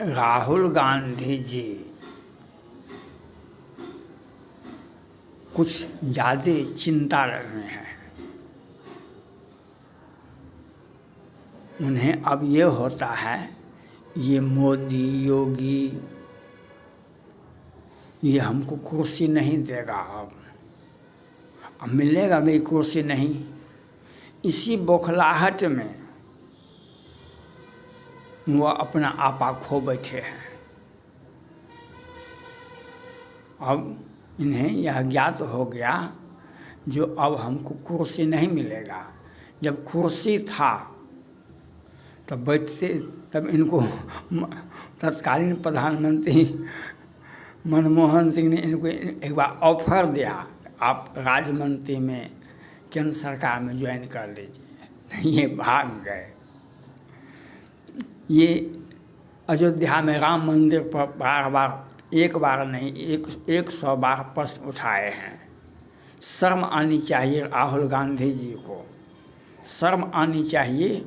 राहुल गांधी जी कुछ ज़्यादा चिंता रहे हैं। उन्हें अब ये होता है, ये मोदी योगी ये हमको कुर्सी नहीं देगा, अब मिलेगा भी कुर्सी नहीं। इसी बौखलाहट में वह अपना आपा खो बैठे हैं। अब इन्हें यह ज्ञात हो गया जो अब हमको कुर्सी नहीं मिलेगा। जब कुर्सी था तब बैठते, तब इनको तत्कालीन प्रधानमंत्री मनमोहन सिंह ने इनको एक बार ऑफर दिया, आप राज्य मंत्री में केंद्र सरकार में ज्वाइन कर लीजिए। ये भाग गए। ये अयोध्या में राम मंदिर पर बार बार, एक बार नहीं 100 बार प्रश्न उठाए हैं। शर्म आनी चाहिए राहुल गांधी जी को, शर्म आनी चाहिए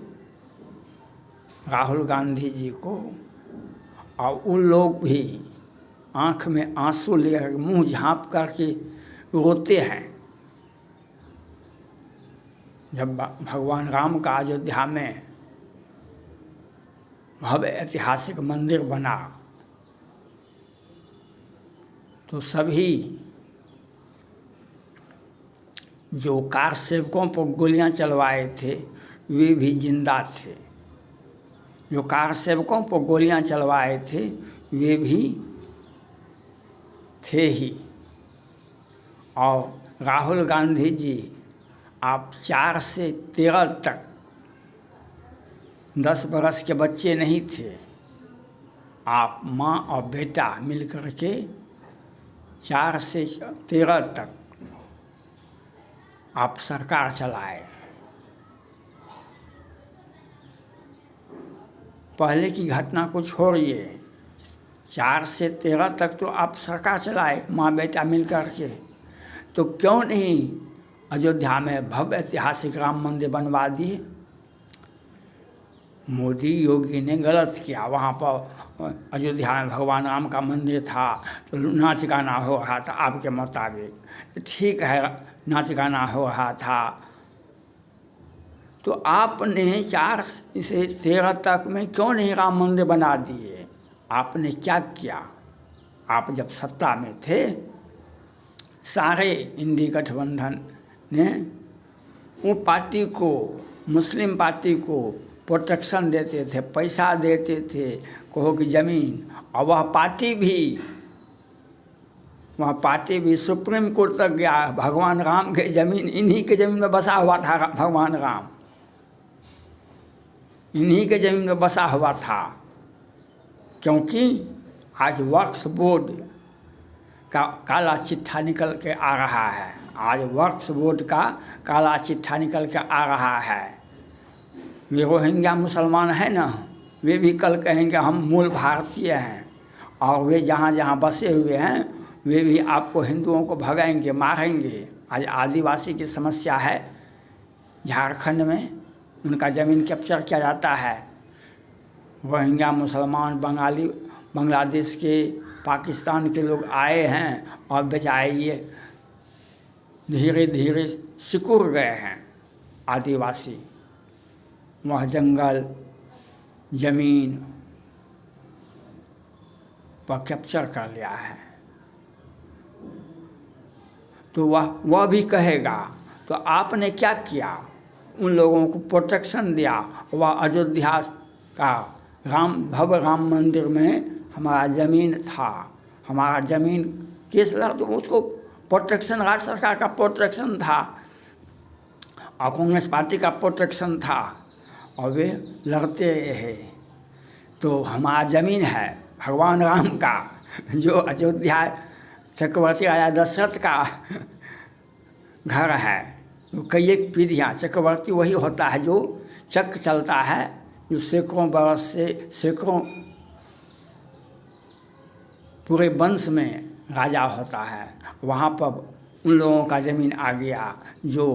राहुल गांधी जी को। और उन लोग भी आँख में आंसू लेकर मुंह झाँप करके रोते हैं। जब भगवान राम का अयोध्या में भव्य ऐतिहासिक मंदिर बना तो सभी जो कार सेवकों पर गोलियां चलवाए थे वे भी जिंदा थे। जो कार सेवकों पर गोलियां चलवाए थे वे भी थे ही। और राहुल गांधी जी, आप 4 से 13 तक 10 बरस के बच्चे नहीं थे। आप माँ और बेटा मिलकर के 4 से 13 तक आप सरकार चलाए। पहले की घटना को छोड़िए, 4 से 13 तक तो आप सरकार चलाए माँ बेटा मिलकर के। तो क्यों नहीं अयोध्या में भव्य ऐतिहासिक राम मंदिर बनवा दिए? मोदी योगी ने गलत किया। वहाँ पर अयोध्या में भगवान राम का मंदिर था तो नाच गाना हो रहा था आपके मुताबिक। ठीक है, नाच गाना हो रहा था तो आपने 4 से 13 तक में क्यों नहीं राम मंदिर बना दिए? आपने क्या किया? आप जब सत्ता में थे, सारे इंडी गठबंधन ने वो पार्टी को, मुस्लिम पार्टी को प्रोटेक्शन देते थे, पैसा देते थे, कहो कि ज़मीन। और वह पार्टी भी सुप्रीम कोर्ट तक गया। भगवान राम के ज़मीन, इन्हीं के ज़मीन में बसा हुआ था भगवान राम, इन्हीं के ज़मीन में बसा हुआ था। क्योंकि आज वक्फ बोर्ड का काला चिट्ठा निकल के आ रहा है। आज वक्फ बोर्ड का काला चिट्ठा निकल के आ रहा है। वे रोहिंग्या मुसलमान हैं ना, वे भी कल कहेंगे हम मूल भारतीय हैं। और वे जहाँ जहाँ बसे हुए हैं वे भी आपको हिंदुओं को भगाएंगे, मारेंगे। आज आदिवासी की समस्या है, झारखंड में उनका ज़मीन कैप्चर किया जाता है। रोहिंग्या मुसलमान, बंगाली, बांग्लादेश के, पाकिस्तान के लोग आए हैं और बेचारे ये धीरे धीरे सिकुड़ गए हैं। आदिवासी वह जंगल ज़मीन पर कैप्चर कर लिया है। तो वह भी कहेगा तो आपने क्या किया? उन लोगों को प्रोटेक्शन दिया। वह अयोध्या का भव्य राम मंदिर में हमारा ज़मीन था, हमारा ज़मीन केस लगा तो उसको प्रोटेक्शन, राज्य सरकार का प्रोटेक्शन था और कांग्रेस पार्टी का प्रोटेक्शन था और वे लड़ते रहे। तो हमारा ज़मीन है भगवान राम का, जो अयोध्या चक्रवर्ती राजा दशरथ का घर है। तो कई एक पीढ़ियाँ, चक्रवर्ती वही होता है जो चक्र चलता है, जो सैकड़ों बरस से, सैकड़ों पूरे वंश में राजा होता है। वहाँ पर उन लोगों का ज़मीन आ गया जो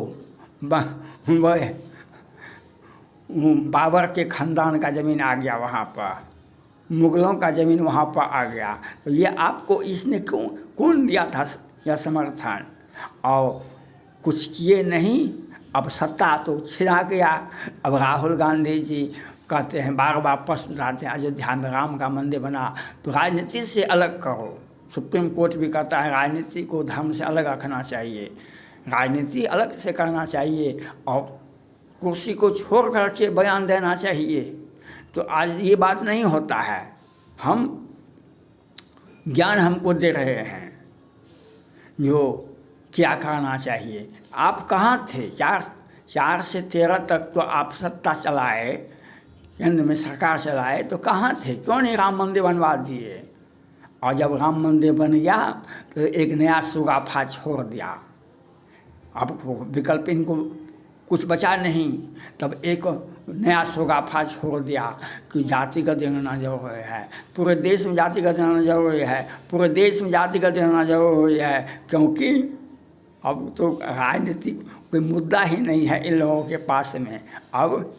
बाबर के ख़ानदान का ज़मीन आ गया वहाँ पर। मुगलों का ज़मीन वहाँ पर आ गया। तो ये आपको इसने कौन दिया था यह समर्थन? और कुछ किए नहीं, अब सत्ता तो छिना गया। अब राहुल गांधी जी कहते हैं, बार बार प्रश्न उठाते हैं, अयोध्या में राम का मंदिर बना तो राजनीति से अलग करो। सुप्रीम कोर्ट भी कहता है राजनीति को धर्म से अलग रखना चाहिए, राजनीति अलग से करना चाहिए और कुर्सी को छोड़ करके बयान देना चाहिए। तो आज ये बात नहीं होता है। हम ज्ञान हमको दे रहे हैं जो क्या करना चाहिए। आप कहाँ थे? 4 से 13 तक तो आप सत्ता चलाए, केंद्र में सरकार चलाए, तो कहाँ थे? क्यों नहीं राम मंदिर बनवा दिए? और जब राम मंदिर बन गया तो एक नया सुगाफा छोड़ दिया। अब विकल्प इनको कुछ बचा नहीं, तब एक नया सुगाफा छोड़ दिया कि जातिगत जनगणना जरूरी है, पूरे देश में जातिगत जनगणना जरूरी है, पूरे देश में जातिगत जनगणना जरूरी है। क्योंकि अब तो राजनीतिक कोई मुद्दा ही नहीं है इन लोगों के पास में। अब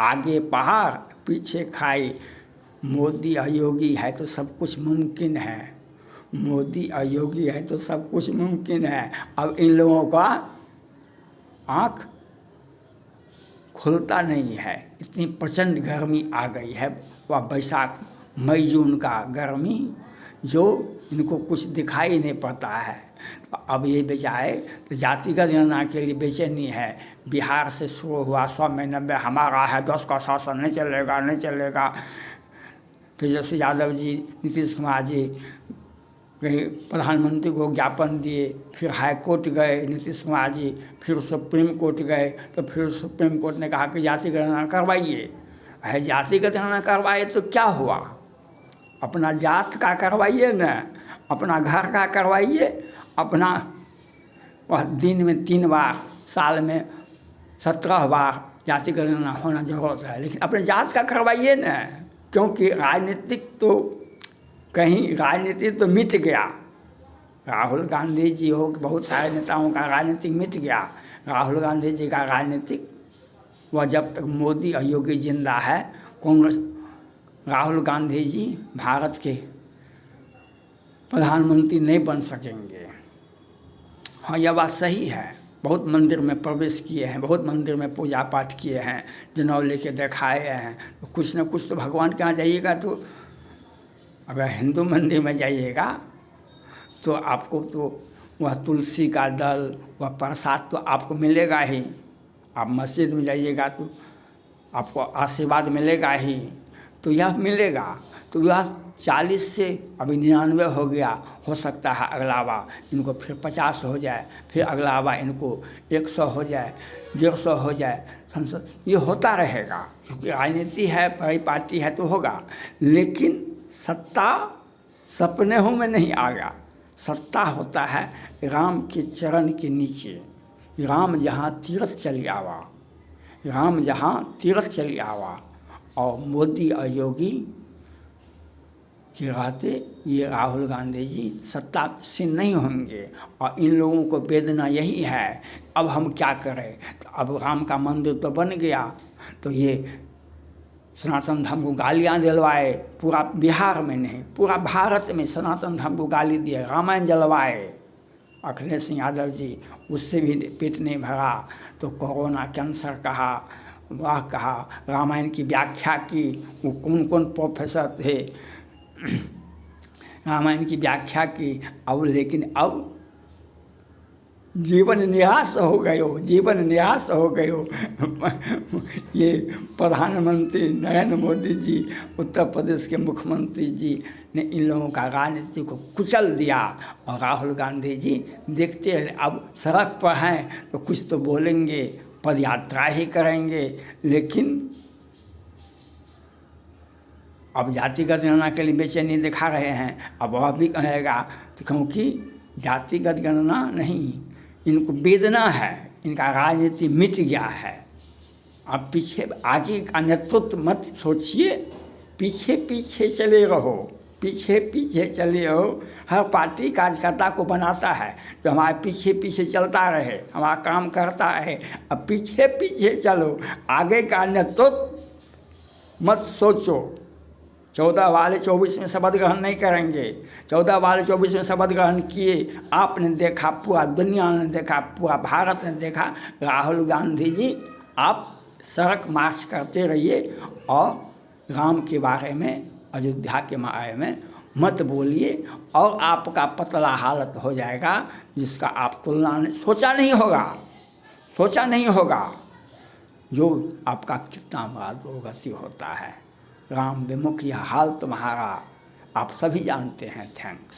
आगे पहाड़ पीछे खाई, मोदी और योगी है तो सब कुछ मुमकिन है, मोदी और योगी है तो सब कुछ मुमकिन है। अब इन लोगों का आँख खुलता नहीं है, इतनी प्रचंड गर्मी आ गई है। वह बैसाख मई जून का गर्मी जो इनको कुछ दिखाई नहीं पड़ता है। अब ये बेचारे तो जातिगत जनगणना के लिए बेचैनी है। बिहार से शुरू हुआ 100 में 90 हमारा है, 10 का शासन नहीं चलेगा, नहीं चलेगा। तेजस्वी यादव जी, नीतीश कुमार जी कहीं प्रधानमंत्री को ज्ञापन दिए, फिर हाई कोर्ट गए नीतीश कुमार जी, फिर सुप्रीम कोर्ट गए, तो फिर सुप्रीम कोर्ट ने कहा कि जातिगत जनगणना करवाइए। है जातिगत जनगणना करवाइए तो क्या हुआ? अपना जात का करवाइए न, अपना घर का करवाइए, अपना वह दिन में 3 बार, साल में 17 बार जातिगत जनगणना होना जरूरत है, लेकिन अपने जात का करवाइए न। क्योंकि राजनीतिक तो कहीं राजनीति तो मिट गया। राहुल गांधी जी हो, बहुत सारे नेताओं का राजनीतिक मिट गया। राहुल गांधी जी का राजनीतिक वह जब तक मोदी और योगी जिंदा है, कांग्रेस राहुल गांधी जी भारत के प्रधानमंत्री नहीं बन सकेंगे। हाँ, यह बात सही है। बहुत मंदिर में प्रवेश किए हैं, बहुत मंदिर में पूजा पाठ किए हैं, जनेऊ लेके दिखाए हैं। तो कुछ न कुछ तो भगवान के यहाँ जाइएगा, तो अगर हिंदू मंदिर में जाइएगा तो आपको तो वह तुलसी का दल, वह प्रसाद तो आपको मिलेगा ही। आप मस्जिद में जाइएगा तो आपको आशीर्वाद मिलेगा ही। तो यह मिलेगा, तो यह 40 से अभी 99 हो गया, हो सकता है अगला बार इनको फिर 50 हो जाए, फिर अगला बार इनको 100 हो जाए, 150 हो जाए। संसद ये होता रहेगा, क्योंकि राजनीति है, बड़ी पार्टी है तो होगा। लेकिन सत्ता सपने हो में नहीं आ गया। सत्ता होता है राम के चरण के नीचे। राम जहाँ तीर्थ चली आवा, राम जहाँ तीर्थ चली आवा। और मोदी और योगी के रहते ये राहुल गांधी जी सत्तासीन नहीं होंगे। और इन लोगों को वेदना यही है, अब हम क्या करें? तो अब राम का मंदिर तो बन गया, तो ये सनातन धर्म को गालियाँ दिलवाए। पूरा बिहार में नहीं, पूरा भारत में सनातन धर्म को गाली दिए, रामायण जलवाए अखिलेश यादव जी, उससे भी पेट नहीं भरा। तो कोरोना कैंसर कहा, वह कहा, रामायण की व्याख्या की। वो कौन कौन प्रोफेसर थे रामायण की व्याख्या की। अब लेकिन अब जीवन निराश हो गयो, जीवन निराश हो गयो। ये प्रधानमंत्री नरेंद्र मोदी जी, उत्तर प्रदेश के मुख्यमंत्री जी ने इन लोगों का राजनीति को कुचल दिया। और राहुल गांधी जी देखते हैं, अब सड़क पर हैं तो कुछ तो बोलेंगे, पदयात्रा ही करेंगे, लेकिन अब जातिगत गणना के लिए बेचैनी दिखा रहे हैं। अब वह भी कहेगा, तो क्योंकि जातिगत गणना नहीं, इनको वेदना है, इनका राजनीति मिट गया है। अब पीछे आगे का नेतृत्व मत सोचिए, पीछे पीछे चले रहो, पीछे पीछे चले रहो। हर पार्टी कार्यकर्ता को बनाता है जो हमारे पीछे पीछे चलता रहे, हमारा काम करता है। अब पीछे पीछे चलो, आगे का नेतृत्व मत सोचो। 14 वाले 24 में शपथ ग्रहण नहीं करेंगे। 14 वाले 24 में शपथ ग्रहण किए, आपने देखा, पूरा दुनिया ने देखा, पूरा भारत ने देखा। राहुल गांधी जी, आप सड़क मार्च करते रहिए और राम के बारे में, अयोध्या के बारे में मत बोलिए, और आपका पतला हालत हो जाएगा जिसका आप तुलना नहीं, सोचा नहीं होगा जो आपका कितना बड़ा दुर्गति होता है। राम विमुख यह हाल तुम्हारा आप सभी जानते हैं। थैंक्स।